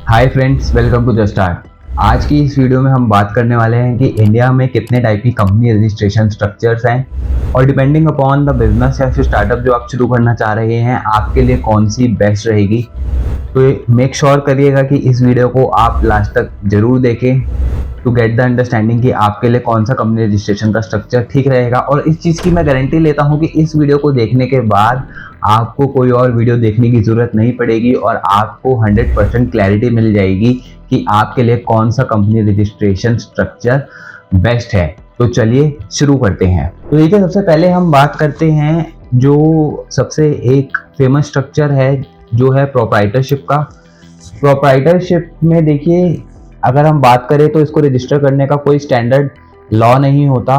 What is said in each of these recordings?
Hi friends, welcome to the star. आज की इस वीडियो में हम बात करने वाले हैं कि इंडिया में कितने टाइप की कंपनी रजिस्ट्रेशन स्ट्रक्चर्स हैं और डिपेंडिंग अपॉन द बिजनेस या फिर स्टार्टअप जो आप शुरू करना चाह रहे हैं आपके लिए कौन सी बेस्ट रहेगी। तो मेक श्योर करिएगा कि इस वीडियो को आप लास्ट तक जरूर देखें टू गेट द अंडरस्टैंडिंग कि आपके लिए कौन सा कंपनी रजिस्ट्रेशन का स्ट्रक्चर ठीक रहेगा। और इस चीज़ की मैं गारंटी लेता हूं कि इस वीडियो को देखने के बाद आपको कोई और वीडियो देखने की ज़रूरत नहीं पड़ेगी और आपको 100% क्लैरिटी मिल जाएगी कि आपके लिए कौन सा कंपनी रजिस्ट्रेशन स्ट्रक्चर बेस्ट है। तो चलिए शुरू करते हैं। तो देखिए, सबसे पहले हम बात करते हैं जो सबसे एक फेमस स्ट्रक्चर है जो है प्रोप्राइटरशिप का। प्रोप्राइटरशिप में देखिए, अगर हम बात करें तो इसको रजिस्टर करने का कोई स्टैंडर्ड लॉ नहीं होता।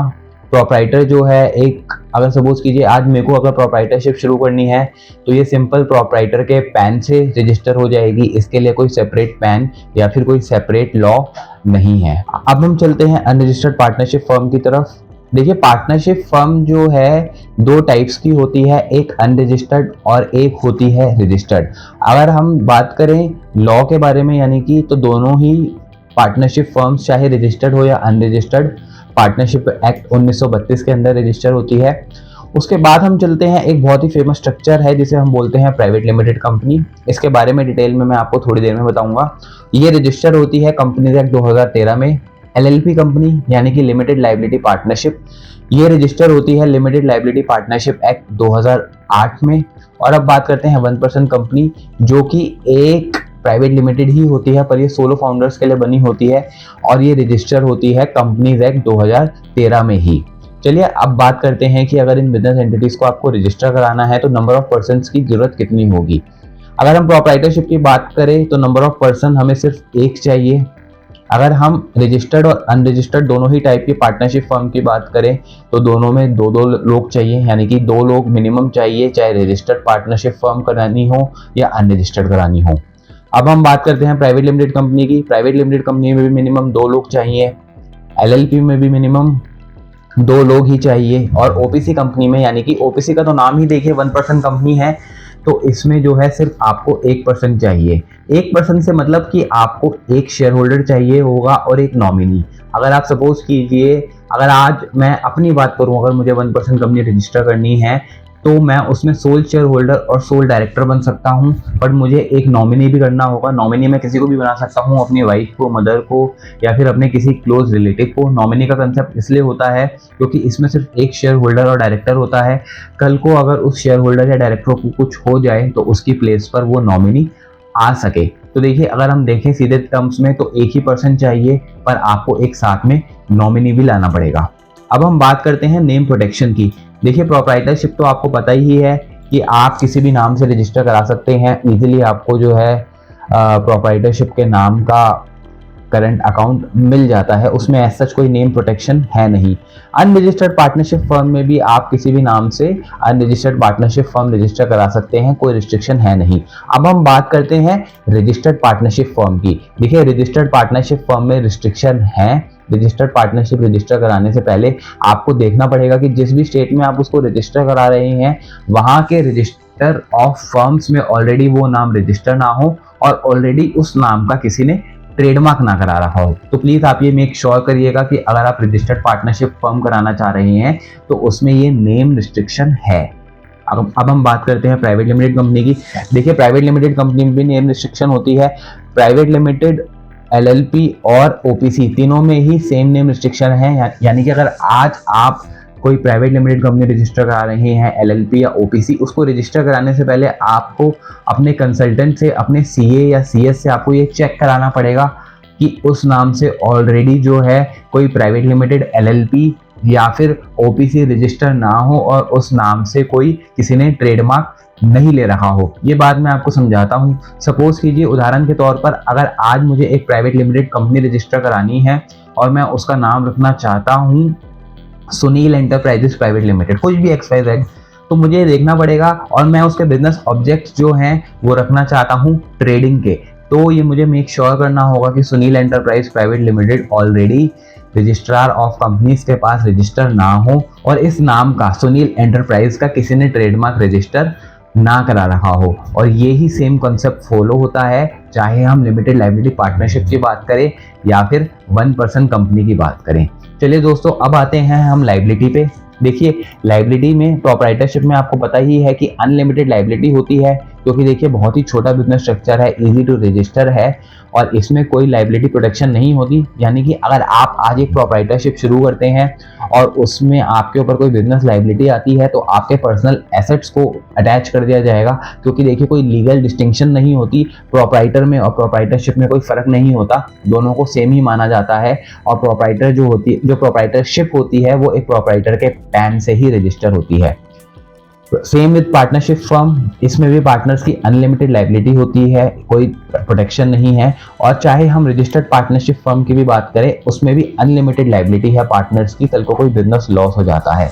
प्रोप्राइटर जो है एक, अगर सपोज कीजिए आज मेरे को अगर प्रोप्राइटरशिप शुरू करनी है तो ये सिंपल प्रोप्राइटर के पैन से रजिस्टर हो जाएगी। इसके लिए कोई सेपरेट पैन या फिर कोई सेपरेट लॉ नहीं है। अब हम चलते हैं अनरजिस्टर्ड पार्टनरशिप फर्म की तरफ। देखिए, पार्टनरशिप फर्म जो है दो टाइप्स की होती है, एक अनरजिस्टर्ड और एक होती है रजिस्टर्ड। अगर हम बात करें लॉ के बारे में यानी कि, तो दोनों ही पार्टनरशिप फर्म्स चाहे रजिस्टर्ड हो या अनरजिस्टर्ड, पार्टनरशिप एक्ट 1932 के अंदर रजिस्टर होती है। उसके बाद हम चलते हैं, एक बहुत ही फेमस स्ट्रक्चर है जिसे हम बोलते हैं प्राइवेट लिमिटेड कंपनी। इसके बारे में डिटेल में मैं आपको थोड़ी देर में बताऊंगा। ये रजिस्टर होती है कंपनीज एक्ट 2013 में। एलएलपी कंपनी यानी कि लिमिटेड लायबिलिटी पार्टनरशिप, ये रजिस्टर होती है लिमिटेड लायबिलिटी पार्टनरशिप एक्ट 2008 में। और अब बात करते हैं 1% कंपनी, जो कि एक प्राइवेट लिमिटेड ही होती है पर ये सोलो फाउंडर्स के लिए बनी होती है और ये रजिस्टर होती है कंपनीज एक्ट 2013 में ही। चलिए अब बात करते हैं कि अगर इन बिजनेस एंटिटीज को आपको रजिस्टर कराना है तो नंबर ऑफ पर्सन्स की जरूरत कितनी होगी। अगर हम प्रोप्राइटरशिप की बात करें तो नंबर ऑफ पर्सन हमें सिर्फ एक चाहिए। अगर हम रजिस्टर्ड और अनरजिस्टर्ड दोनों ही टाइप की पार्टनरशिप फर्म की बात करें तो दोनों में दो दो लोग चाहिए, यानी कि 2 लोग मिनिमम चाहिए, चाहे रजिस्टर्ड पार्टनरशिप फर्म करानी हो या अनरजिस्टर्ड करानी हो। अब हम बात करते हैं प्राइवेट लिमिटेड कंपनी की। प्राइवेट लिमिटेड कंपनी में भी मिनिमम 2 लोग चाहिए, एलएलपी में भी मिनिमम 2 लोग ही चाहिए, और ओपीसी कंपनी में, यानी कि ओपीसी का तो नाम ही देखिए 1% कंपनी है, तो इसमें जो है सिर्फ आपको 1% चाहिए। 1% से मतलब कि आपको एक शेयर होल्डर चाहिए होगा और एक नॉमिनी। अगर आप सपोज कीजिए, अगर आज मैं अपनी बात करूं, अगर मुझे 1% कंपनी रजिस्टर करनी है तो मैं उसमें सोल शेयर होल्डर और सोल डायरेक्टर बन सकता हूं, बट मुझे एक नॉमिनी भी करना होगा। नॉमिनी मैं किसी को भी बना सकता हूं, अपनी वाइफ को, मदर को, या फिर अपने किसी क्लोज रिलेटिव को। नॉमिनी का कंसेप्ट इसलिए होता है क्योंकि इसमें सिर्फ एक शेयर होल्डर और डायरेक्टर होता है। कल को अगर उस शेयर होल्डर या डायरेक्टर को कुछ हो जाए तो उसकी प्लेस पर वो नॉमिनी आ सके। तो देखिए, अगर हम देखें सीधे टर्म्स में तो एक ही पर्सन चाहिए, पर आपको एक साथ में नॉमिनी भी लाना पड़ेगा। अब हम बात करते हैं नेम प्रोटेक्शन की। देखिए, प्रोप्राइटरशिप तो आपको पता ही है कि आप किसी भी नाम से रजिस्टर करा सकते हैं। इजीली आपको जो है प्रोप्राइटरशिप के नाम का करंट अकाउंट मिल जाता है, उसमें ऐसा कोई नेम प्रोटेक्शन है नहीं। अनरजिस्टर्ड पार्टनरशिप फर्म में भी आप किसी भी नाम से अनरजिस्टर्ड पार्टनरशिप फर्म रजिस्टर करा सकते हैं, कोई रिस्ट्रिक्शन है नहीं। अब हम बात करते हैं रजिस्टर्ड पार्टनरशिप फर्म की। देखिए, रजिस्टर्ड पार्टनरशिप फर्म में रिस्ट्रिक्शन है। रजिस्टर्ड पार्टनरशिप रजिस्टर कराने से पहले आपको देखना पड़ेगा कि जिस भी स्टेट में आप उसको रजिस्टर करा रहे हैं वहां के रजिस्टर ऑफ फर्म्स में ऑलरेडी वो नाम रजिस्टर ना हो और ऑलरेडी उस नाम का किसी ने ट्रेडमार्क ना करा रहा हो। तो प्लीज आप ये मेक श्योर करिएगा कि अगर आप रजिस्टर्ड पार्टनरशिप फर्म कराना चाह रहे हैं तो उसमें ये नेम रिस्ट्रिक्शन है। अब हम बात करते हैं प्राइवेट लिमिटेड कंपनी की। देखिए, प्राइवेट लिमिटेड कंपनी में भी नेम रिस्ट्रिक्शन होती है। प्राइवेट लिमिटेड, एलएलपी और ओपीसी तीनों में ही सेम नेम रिस्ट्रिक्शन है। यानी कि अगर आज आप कोई प्राइवेट लिमिटेड कंपनी रजिस्टर करा रहे हैं, एलएलपी या ओपीसी, उसको रजिस्टर कराने से पहले आपको अपने कंसल्टेंट से, अपने सीए या सीएस से आपको ये चेक कराना पड़ेगा कि उस नाम से ऑलरेडी जो है कोई प्राइवेट लिमिटेड, एलएलपी या फिर ओपीसी रजिस्टर ना हो और उस नाम से कोई किसी ने ट्रेडमार्क नहीं ले रहा हो। ये बात मैं आपको समझाता हूँ। सपोज कीजिए, उदाहरण के तौर पर अगर आज मुझे एक प्राइवेट लिमिटेड कंपनी रजिस्टर करानी है और मैं उसका नाम रखना चाहता हूँ सुनील एंटरप्राइजेस प्राइवेट लिमिटेड, कुछ भी XYZ, तो मुझे देखना पड़ेगा और मैं उसके बिजनेस ऑब्जेक्ट्स जो हैं वो रखना चाहता हूँ ट्रेडिंग के। तो ये मुझे मेक श्योर करना होगा कि Sunil enterprise private limited already registrar of companies के पास रजिस्टर ना हो और इस नाम का, सुनील एंटरप्राइज का, किसी ने ट्रेडमार्क रजिस्टर ना करा रखा हो। और यही सेम कॉन्सेप्ट फॉलो होता है चाहे हम लिमिटेड लाइबिलिटी पार्टनरशिप की बात करें या फिर 1% कंपनी की बात करें। चलिए दोस्तों, अब आते हैं हम लाइबिलिटी पे। देखिए, लाइबिलिटी में प्रोप्राइटरशिप में आपको पता ही है कि अनलिमिटेड लाइबिलिटी होती है, क्योंकि देखिए बहुत ही छोटा बिजनेस स्ट्रक्चर है, इजी टू रजिस्टर है और इसमें कोई लाइबिलिटी प्रोटेक्शन नहीं होती। यानी कि अगर आप आज एक प्रोप्राइटरशिप शुरू करते हैं और उसमें आपके ऊपर कोई बिजनेस लाइबिलिटी आती है तो आपके पर्सनल एसेट्स को अटैच कर दिया जाएगा, क्योंकि देखिए कोई लीगल डिस्टिंक्शन नहीं होती। प्रोप्राइटर में और प्रोप्राइटरशिप में कोई फर्क नहीं होता, दोनों को सेम ही माना जाता है। और प्रोप्राइटर जो प्रोप्राइटरशिप होती है वो एक प्रोप्राइटर के पैन से ही रजिस्टर होती है। सेम विद पार्टनरशिप फर्म, इसमें भी पार्टनर्स की अनलिमिटेड लाइबिलिटी होती है, कोई प्रोटेक्शन नहीं है। और चाहे हम रजिस्टर्ड पार्टनरशिप फर्म की भी बात करें, उसमें भी अनलिमिटेड लाइबिलिटी है पार्टनर्स की, कल को कोई बिजनेस लॉस हो जाता है।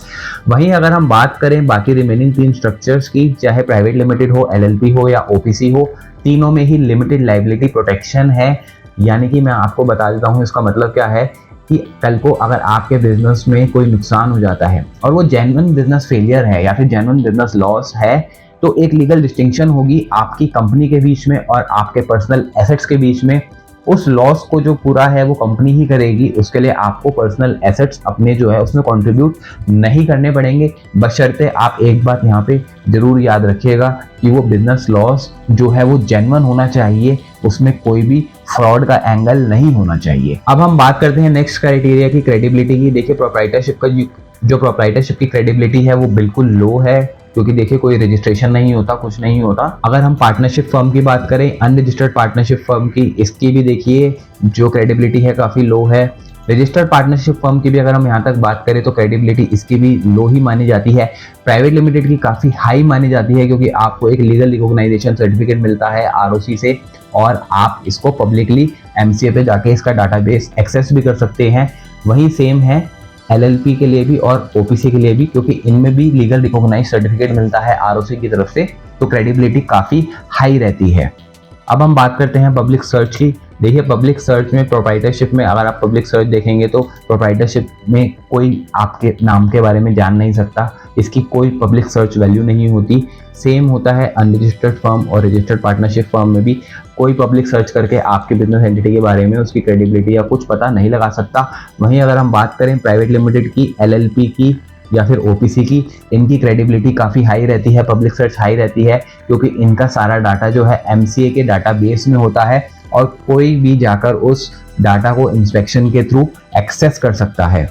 वहीं अगर हम बात करें बाकी रिमेनिंग 3 स्ट्रक्चर्स की, चाहे प्राइवेट लिमिटेड हो, एलएलपी हो या ओपीसी हो, तीनों में ही लिमिटेड लाइबिलिटी प्रोटेक्शन है। यानी कि मैं आपको बता देता हूँ इसका मतलब क्या है कि कल को अगर आपके बिजनेस में कोई नुकसान हो जाता है और वो जेन्युइन बिजनेस फेलियर है या फिर जेन्युइन बिजनेस लॉस है, तो एक लीगल डिस्टिंक्शन होगी आपकी कंपनी के बीच में और आपके पर्सनल एसेट्स के बीच में। उस लॉस को जो पूरा है वो कंपनी ही करेगी, उसके लिए आपको पर्सनल एसेट्स अपने जो है उसमें कंट्रीब्यूट नहीं करने पड़ेंगे। बशर्ते आप एक बात यहाँ पे जरूर याद रखिएगा कि वो बिजनेस लॉस जो है वो जेन्युइन होना चाहिए, उसमें कोई भी फ्रॉड का एंगल नहीं होना चाहिए। अब हम बात करते हैं नेक्स्ट क्राइटेरिया की, क्रेडिबिलिटी की। देखिए, प्रोप्राइटरशिप का जो प्रोप्राइटरशिप की क्रेडिबिलिटी है वो बिल्कुल लो है, क्योंकि देखिए कोई रजिस्ट्रेशन नहीं होता, कुछ नहीं होता। अगर हम पार्टनरशिप फर्म की बात करें, अनरजिस्टर्ड पार्टनरशिप फर्म की, इसकी भी देखिए जो क्रेडिबिलिटी है काफ़ी लो है। रजिस्टर्ड पार्टनरशिप फर्म की भी अगर हम यहाँ तक बात करें तो क्रेडिबिलिटी इसकी भी लो ही मानी जाती है। प्राइवेट लिमिटेड की काफ़ी हाई मानी जाती है, क्योंकि आपको एक लीगल रिकॉग्नाइजेशन सर्टिफिकेट मिलता है आरओसी से और आप इसको पब्लिकली एमसीए पे जाके इसका डाटाबेस एक्सेस भी कर सकते हैं। वही सेम है एलएलपी के लिए भी और ओपीसी के लिए भी, क्योंकि इनमें भी लीगल रिकॉग्नाइज सर्टिफिकेट मिलता है आरओसी की तरफ से, तो क्रेडिबिलिटी काफ़ी हाई रहती है। अब हम बात करते हैं पब्लिक सर्च की। देखिए, पब्लिक सर्च में प्रोप्राइटरशिप में अगर आप पब्लिक सर्च देखेंगे तो प्रोप्राइटरशिप में कोई आपके नाम के बारे में जान नहीं सकता, इसकी कोई पब्लिक सर्च वैल्यू नहीं होती। सेम होता है अनरजिस्टर्ड फर्म और रजिस्टर्ड पार्टनरशिप फर्म में भी कोई पब्लिक सर्च करके आपके बिजनेस एंटिटी के बारे में उसकी क्रेडिबिलिटी या कुछ पता नहीं लगा सकता। वहीं अगर हम बात करें प्राइवेट लिमिटेड की, एलएलपी की या फिर ओपीसी की, इनकी क्रेडिबिलिटी काफ़ी हाई रहती है, पब्लिक सर्च हाई रहती है, क्योंकि इनका सारा डाटा जो है एमसीए के डाटाबेस में होता है और कोई भी जाकर उस डाटा को इंस्पेक्शन के थ्रू एक्सेस कर सकता है।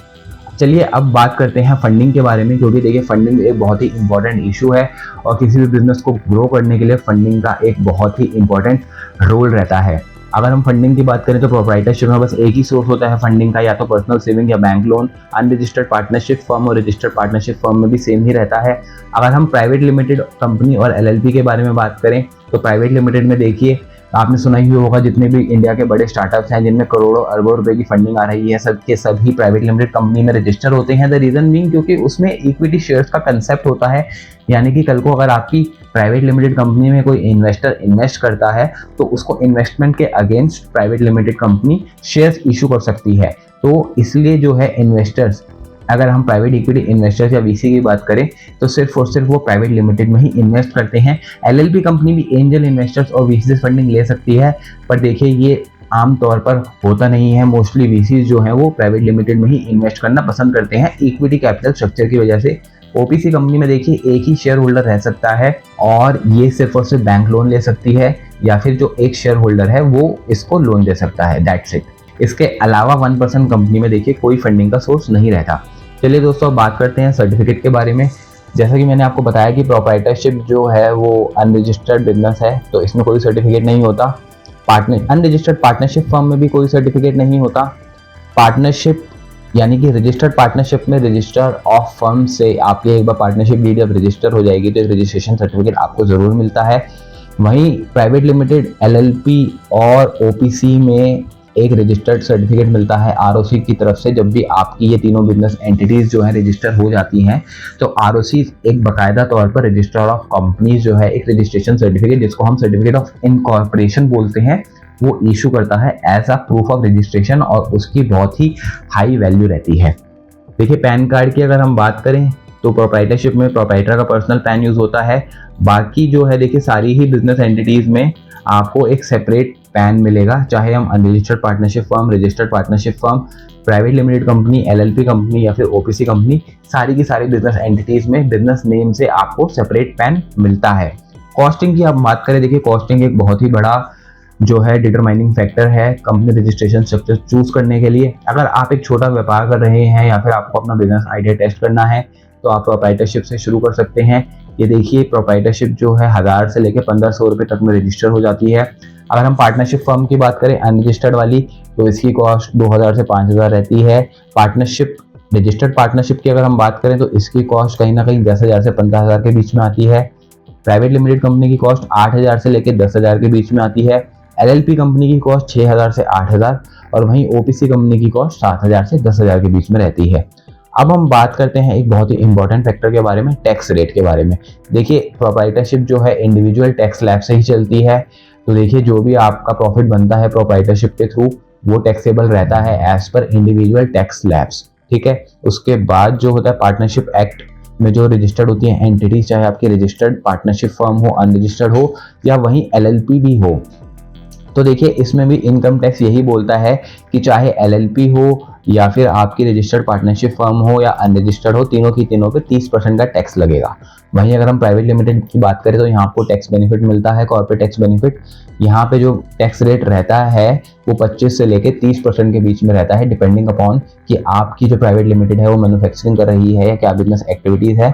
चलिए अब बात करते हैं फंडिंग के बारे में, क्योंकि देखिए फंडिंग एक बहुत ही इंपॉर्टेंट इशू है और किसी भी बिजनेस को ग्रो करने के लिए फंडिंग का एक बहुत ही इंपॉर्टेंट रोल रहता है। अगर हम फंडिंग की बात करें तो प्रोप्राइटरशिप में बस एक ही सोर्स होता है फंडिंग का, या तो पर्सनल सेविंग या bank loan. Unregistered partnership firm और रजिस्टर्ड पार्टनरशिप फर्म में भी सेम ही रहता है। अगर हम प्राइवेट लिमिटेड कंपनी और एलएलपी के बारे में बात करें तो प्राइवेट लिमिटेड में देखिए, आपने सुना ही होगा जितने भी इंडिया के बड़े स्टार्टअप्स हैं जिनमें करोड़ों अरबों रुपए की फंडिंग आ रही है, सब के सभी प्राइवेट लिमिटेड कंपनी में रजिस्टर होते हैं। द रीजन बीइंग क्योंकि उसमें इक्विटी शेयर्स का कंसेप्ट होता है, यानी कि कल को अगर आपकी प्राइवेट लिमिटेड कंपनी में कोई इन्वेस्टर इन्वेस्ट करता है तो उसको इन्वेस्टमेंट के against private limited company shares issue कर सकती है। तो इसलिए जो है इन्वेस्टर्स, अगर हम प्राइवेट इक्विटी इन्वेस्टर्स या वीसी की बात करें तो सिर्फ और सिर्फ वो प्राइवेट लिमिटेड में ही इन्वेस्ट करते हैं। एलएलपी कंपनी भी एंजल इन्वेस्टर्स और वीसी से फंडिंग ले सकती है, पर देखिए ये आमतौर पर होता नहीं है। मोस्टली वीसी जो है वो प्राइवेट लिमिटेड में ही इन्वेस्ट करना पसंद करते हैं इक्विटी कैपिटल स्ट्रक्चर की वजह से। ओपीसी कंपनी में देखिए एक ही शेयर होल्डर रह सकता है और ये सिर्फ और सिर्फ बैंक लोन ले सकती है, या फिर जो एक शेयर होल्डर है वो इसको लोन दे सकता है, दैट्स इट। इसके अलावा 1% कंपनी में देखिए कोई फंडिंग का सोर्स नहीं रहता। चलिए दोस्तों, बात करते हैं सर्टिफिकेट के बारे में। जैसा कि मैंने आपको बताया कि प्रोप्राइटरशिप जो है वो अनरजिस्टर्ड बिजनेस है, तो इसमें कोई सर्टिफिकेट नहीं होता। अनरजिस्टर्ड पार्टनरशिप फर्म में भी कोई सर्टिफिकेट नहीं होता। पार्टनरशिप यानी कि रजिस्टर्ड पार्टनरशिप में रजिस्टर ऑफ फर्म से आपकी एक बार पार्टनरशिप डीड जब रजिस्टर हो जाएगी तो एक रजिस्ट्रेशन सर्टिफिकेट आपको ज़रूर मिलता है। वहीं प्राइवेट लिमिटेड, एलएलपी और ओपीसी में एक रजिस्टर्ड सर्टिफिकेट मिलता है आरओसी की तरफ से। जब भी आपकी ये तीनों बिजनेस एंटिटीज जो है रजिस्टर हो जाती हैं तो आरओसी एक बाकायदा तौर पर रजिस्टर ऑफ कंपनीज जो है एक रजिस्ट्रेशन सर्टिफिकेट, जिसको हम सर्टिफिकेट ऑफ इनकॉर्पोरेशन बोलते हैं, वो इशू करता है as a proof of registration और उसकी बहुत ही हाई वैल्यू रहती है। देखिए पैन कार्ड की अगर हम बात करें तो प्रोप्राइटरशिप में प्रोप्राइटर का पर्सनल पैन यूज होता है, बाकी जो है देखिए सारी ही बिजनेस एंटिटीज में आपको एक सेपरेट पैन मिलेगा, चाहे हम unregistered partnership firm, registered partnership firm, private limited company, LLP company या फिर ओपीसी कंपनी, सारी की सारी बिजनेस एंटिटीज में बिजनेस नेम से आपको सेपरेट पैन मिलता है। कॉस्टिंग की आप बात करें, देखिए कॉस्टिंग एक बहुत ही बड़ा जो है डिटरमाइनिंग फैक्टर है कंपनी रजिस्ट्रेशन स्ट्रक्चर चूज करने के लिए। अगर आप एक छोटा व्यापार कर रहे हैं या फिर आपको अपना बिजनेस आइडिया टेस्ट करना है तो आप प्रोप्राइटरशिप से शुरू कर सकते हैं। ये देखिए प्रोप्राइटरशिप जो है 1000 से लेकर 1500 रुपये तक में रजिस्टर हो जाती है। अगर हम पार्टनरशिप फर्म की बात करें अनरजिस्टर्ड वाली, तो इसकी कॉस्ट 2000 से 5000 रहती है। पार्टनरशिप रजिस्टर्ड पार्टनरशिप की अगर हम बात करें तो इसकी कॉस्ट कहीं ना कहीं 10,000 से 15,000 के बीच में आती है। प्राइवेट लिमिटेड कंपनी की कॉस्ट 8,000 से लेकर 10,000 के बीच में आती है। एलएलपी कंपनी की कॉस्ट 6,000 से 8,000 और वहीं ओपीसी कंपनी की कॉस्ट 7,000 से 10,000 के बीच में रहती है। अब हम बात करते हैं एक बहुत ही इंपॉर्टेंट फैक्टर के बारे में, टैक्स रेट के बारे में। देखिए प्रोप्राइटरशिप जो है इंडिविजुअल टैक्स स्लैब से ही चलती है, तो देखिए जो भी आपका प्रॉफिट बनता है प्रोप्राइटरशिप के थ्रू वो टैक्सेबल रहता है as per individual tax slabs, ठीक है। उसके बाद जो होता है पार्टनरशिप एक्ट में जो रजिस्टर्ड होती है एंटिटीज, चाहे आपकी रजिस्टर्ड पार्टनरशिप फर्म हो, अनरजिस्टर्ड हो या वहीं एलएलपी भी हो, तो देखिए इसमें भी इनकम टैक्स यही बोलता है कि चाहे एलएलपी हो या फिर आपकी रजिस्टर्ड पार्टनरशिप फर्म हो या अनरजिस्टर्ड हो, तीनों की तीनों पे 30% का टैक्स लगेगा। वहीं अगर हम प्राइवेट लिमिटेड की बात करें तो यहाँ आपको टैक्स बेनिफिट मिलता है, कॉर्पोरेट टैक्स बेनिफिट। यहाँ पे जो टैक्स रेट रहता है वो 25 से लेकर 30% के बीच में रहता है, डिपेंडिंग अपॉन कि आपकी जो प्राइवेट लिमिटेड है वो मैन्युफैक्चरिंग कर रही है या क्या बिजनेस एक्टिविटीज है।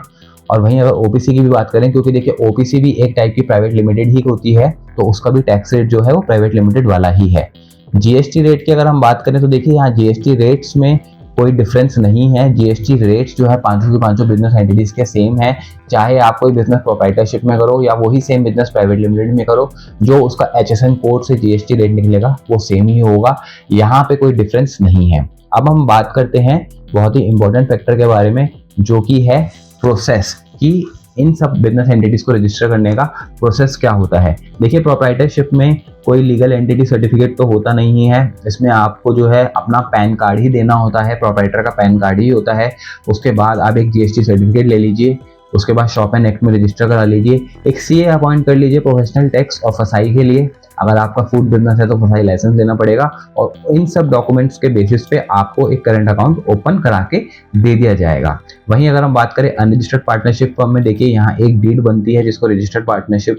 और वहीं अगर ओपीसी की भी बात करें, क्योंकि देखिए ओपीसी भी एक टाइप की प्राइवेट लिमिटेड ही होती है, तो उसका भी टैक्स रेट जो है वो प्राइवेट लिमिटेड वाला ही है। जीएसटी रेट की अगर हम बात करें तो देखिए यहाँ जीएसटी रेट्स में कोई डिफरेंस नहीं है। जीएसटी रेट्स जो है 500 बिजनेस एंटिटीज के सेम है, चाहे आप कोई बिजनेस प्रोप्राइटरशिप में करो या वही सेम बिजनेस प्राइवेट लिमिटेड में करो, जो उसका एचएसएन कोड से जीएसटी रेट निकलेगा वो सेम ही होगा, यहाँ पे कोई डिफरेंस नहीं है। अब हम बात करते हैं बहुत ही इंपॉर्टेंट फैक्टर के बारे में, जो कि है प्रोसेस कि इन सब बिजनेस एंटिटीज को रजिस्टर करने का प्रोसेस क्या होता है। देखिए प्रोप्राइटरशिप में कोई लीगल एंटिटी सर्टिफिकेट तो होता नहीं है, इसमें आपको जो है अपना पैन कार्ड ही देना होता है, प्रोप्राइटर का पैन कार्ड ही होता है। उसके बाद आप एक जीएसटी सर्टिफिकेट ले लीजिए, उसके बाद शॉप एंड एक्ट में रजिस्टर करा लीजिए, एक सीए अपॉइंट कर लीजिए प्रोफेशनल टैक्स और फसाई के लिए। अगर आपका फूड बिजनेस है तो फसाई लाइसेंस लेना पड़ेगा और इन सब डॉक्यूमेंट्स के बेसिस पे आपको एक करंट अकाउंट ओपन करा के दे दिया जाएगा। वहीं अगर हम बात करें अनरजिस्टर्ड पार्टनरशिप फर्म में, देखिए यहाँ एक डीड बनती है जिसको रजिस्टर्ड पार्टनरशिप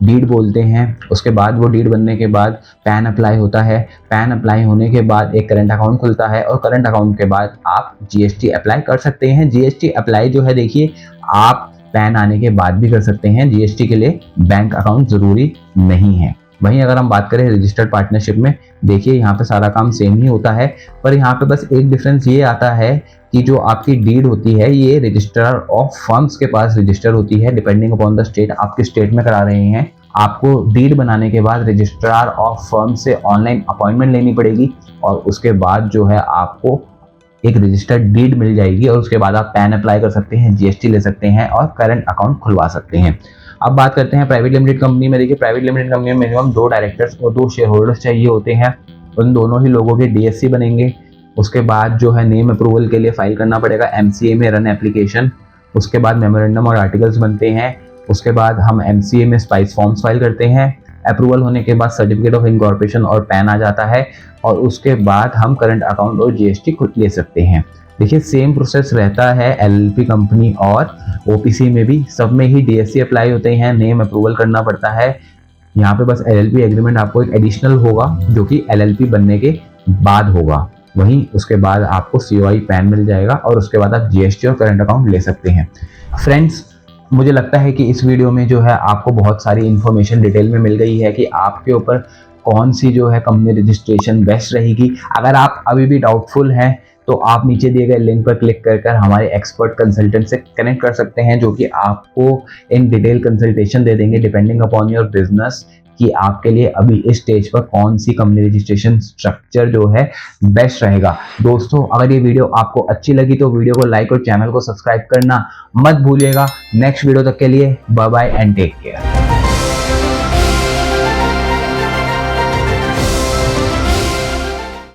डीड बोलते हैं। उसके बाद वो डीड बनने के बाद पैन अप्लाई होता है, पैन अप्लाई होने के बाद एक करंट अकाउंट खुलता है और करंट अकाउंट के बाद आप जीएसटी अप्लाई कर सकते हैं। जीएसटी अप्लाई जो है देखिए आप पैन आने के बाद भी कर सकते हैं, जीएसटी के लिए बैंक अकाउंट जरूरी नहीं है। वहीं अगर हम बात करें रजिस्टर्ड पार्टनरशिप में, देखिए यहाँ पे सारा काम सेम ही होता है, पर यहाँ पे बस एक डिफरेंस ये आता है कि जो आपकी डीड होती है ये रजिस्ट्रार ऑफ फर्म्स के पास रजिस्टर होती है, डिपेंडिंग अपॉन द स्टेट, आप किस स्टेट में करा रहे हैं। आपको डीड बनाने के बाद रजिस्ट्रार ऑफ फर्म से ऑनलाइन अपॉइंटमेंट लेनी पड़ेगी और उसके बाद जो है आपको एक रजिस्टर्ड डीड मिल जाएगी और उसके बाद आप पैन अप्लाई कर सकते हैं, जीएसटी ले सकते हैं और करंट अकाउंट खुलवा सकते हैं। अब बात करते हैं प्राइवेट लिमिटेड कंपनी में। देखिए प्राइवेट लिमिटेड कंपनी में मिनिमम 2 डायरेक्टर्स और 2 शेयर होल्डर्स चाहिए होते हैं, उन दोनों ही लोगों के डीएससी बनेंगे। उसके बाद जो है नेम अप्रूवल के लिए फाइल करना पड़ेगा एमसीए में रन एप्लीकेशन। उसके बाद मेमोरेंडम और आर्टिकल्स बनते हैं। उसके बाद हम एमसीए में स्पाइस फॉर्म्स फाइल करते हैं। अप्रूवल होने के बाद सर्टिफिकेट ऑफ इनकॉर्पोरेशन और पैन आ जाता है और उसके बाद हम करंट अकाउंट और जीएसटी खुद ले सकते हैं। देखिए सेम प्रोसेस रहता है एलएलपी कंपनी और ओपीसी में भी, सब में ही डीएससी अप्लाई होते हैं, नेम अप्रूवल करना पड़ता है। यहाँ पे बस एलएलपी एग्रीमेंट आपको एक एडिशनल होगा जो कि एलएलपी बनने के बाद होगा। वहीं उसके बाद आपको सीओआई पैन मिल जाएगा और उसके बाद आप जीएसटी और करंट अकाउंट ले सकते हैं। फ्रेंड्स मुझे लगता है कि इस वीडियो में जो है आपको बहुत सारी इन्फॉर्मेशन डिटेल में मिल गई है कि आपके ऊपर कौन सी जो है कंपनी रजिस्ट्रेशन बेस्ट रहेगी। अगर आप अभी भी डाउटफुल हैं तो आप नीचे दिए गए लिंक पर क्लिक कर हमारे एक्सपर्ट कंसल्टेंट से कनेक्ट कर सकते हैं, जो कि आपको इन डिटेल कंसल्टेशन दे देंगे डिपेंडिंग अपॉन योर बिजनेस कि आपके लिए अभी इस स्टेज पर कौन सी कंपनी रजिस्ट्रेशन स्ट्रक्चर जो है बेस्ट रहेगा। दोस्तों अगर ये वीडियो आपको अच्छी लगी तो वीडियो को लाइक और चैनल को सब्सक्राइब करना मत भूलिएगा। नेक्स्ट वीडियो तक के लिए bye bye and take care.